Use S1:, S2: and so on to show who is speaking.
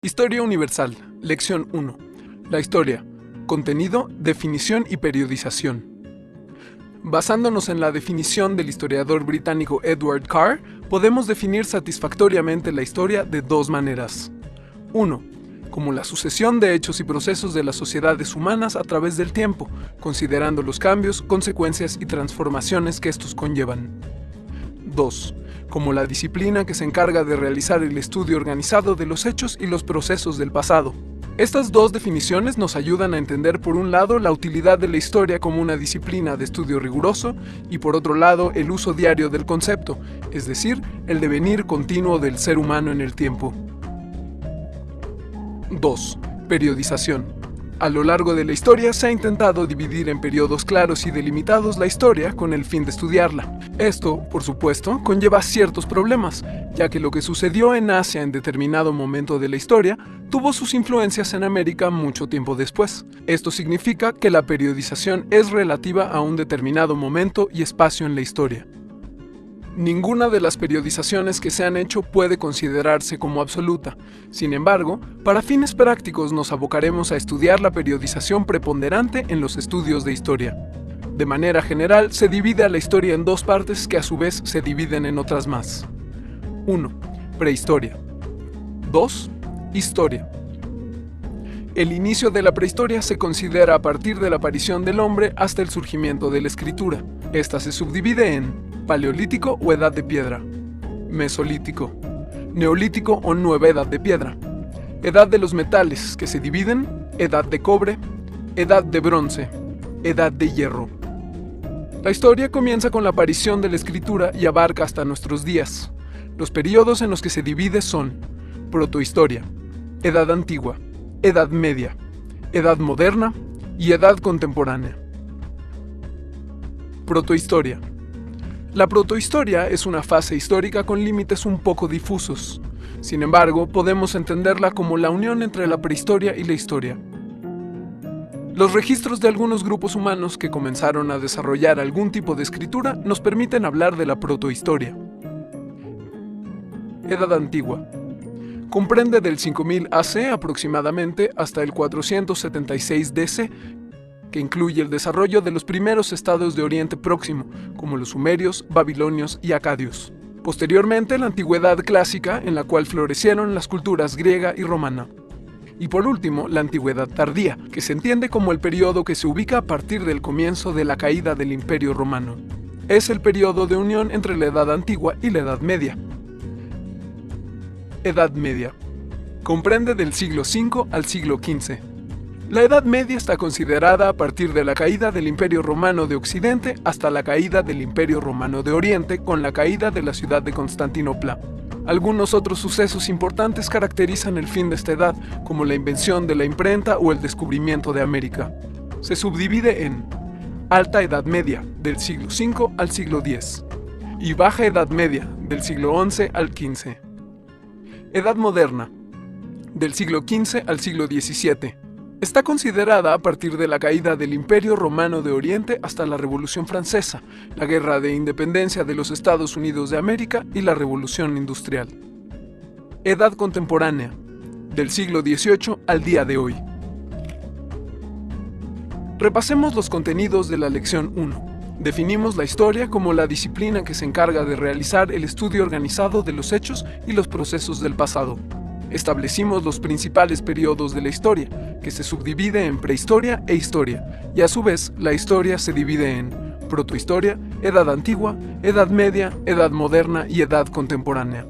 S1: Historia Universal, Lección 1. La historia. Contenido, definición y periodización. Basándonos en la definición del historiador británico Edward Carr, podemos definir satisfactoriamente la historia de dos maneras. 1. Como la sucesión de hechos y procesos de las sociedades humanas a través del tiempo, considerando los cambios, consecuencias y transformaciones que estos conllevan. 2. Como la disciplina que se encarga de realizar el estudio organizado de los hechos y los procesos del pasado. Estas dos definiciones nos ayudan a entender por un lado la utilidad de la historia como una disciplina de estudio riguroso y por otro lado el uso diario del concepto, es decir, el devenir continuo del ser humano en el tiempo. 2. Periodización. A lo largo de la historia se ha intentado dividir en periodos claros y delimitados la historia con el fin de estudiarla. Esto, por supuesto, conlleva ciertos problemas, ya que lo que sucedió en Asia en determinado momento de la historia tuvo sus influencias en América mucho tiempo después. Esto significa que la periodización es relativa a un determinado momento y espacio en la historia. Ninguna de las periodizaciones que se han hecho puede considerarse como absoluta. Sin embargo, para fines prácticos nos abocaremos a estudiar la periodización preponderante en los estudios de historia. De manera general, se divide a la historia en dos partes que a su vez se dividen en otras más. 1. Prehistoria. 2. Historia. El inicio de la prehistoria se considera a partir de la aparición del hombre hasta el surgimiento de la escritura. Esta se subdivide en Paleolítico o Edad de Piedra, Mesolítico, Neolítico o Nueva Edad de Piedra, Edad de los Metales, que se dividen, Edad de Cobre, Edad de Bronce, Edad de Hierro. La historia comienza con la aparición de la escritura y abarca hasta nuestros días. Los periodos en los que se divide son Protohistoria, Edad Antigua, Edad Media, Edad Moderna y Edad Contemporánea. Protohistoria. La protohistoria es una fase histórica con límites un poco difusos. Sin embargo, podemos entenderla como la unión entre la prehistoria y la historia. Los registros de algunos grupos humanos que comenzaron a desarrollar algún tipo de escritura nos permiten hablar de la protohistoria. Edad Antigua. Comprende del 5000 AC aproximadamente hasta el 476 DC, que incluye el desarrollo de los primeros estados de Oriente Próximo, como los sumerios, babilonios y acadios. Posteriormente, la Antigüedad Clásica, en la cual florecieron las culturas griega y romana. Y por último, la Antigüedad Tardía, que se entiende como el periodo que se ubica a partir del comienzo de la caída del Imperio Romano. Es el periodo de unión entre la Edad Antigua y la Edad Media. Edad Media. Comprende del siglo V al siglo XV. La Edad Media está considerada a partir de la caída del Imperio Romano de Occidente hasta la caída del Imperio Romano de Oriente con la caída de la ciudad de Constantinopla. Algunos otros sucesos importantes caracterizan el fin de esta edad, como la invención de la imprenta o el descubrimiento de América. Se subdivide en Alta Edad Media, del siglo V al siglo X, y Baja Edad Media, del siglo XI al XV. Edad Moderna, del siglo XV al siglo XVII. Está considerada a partir de la caída del Imperio Romano de Oriente hasta la Revolución Francesa, la Guerra de Independencia de los Estados Unidos de América y la Revolución Industrial. Edad Contemporánea, del siglo XVIII al día de hoy. Repasemos los contenidos de la lección 1. Definimos la historia como la disciplina que se encarga de realizar el estudio organizado de los hechos y los procesos del pasado. Establecimos los principales periodos de la historia, que se subdivide en prehistoria e historia, y a su vez la historia se divide en protohistoria, edad antigua, edad media, edad moderna y edad contemporánea.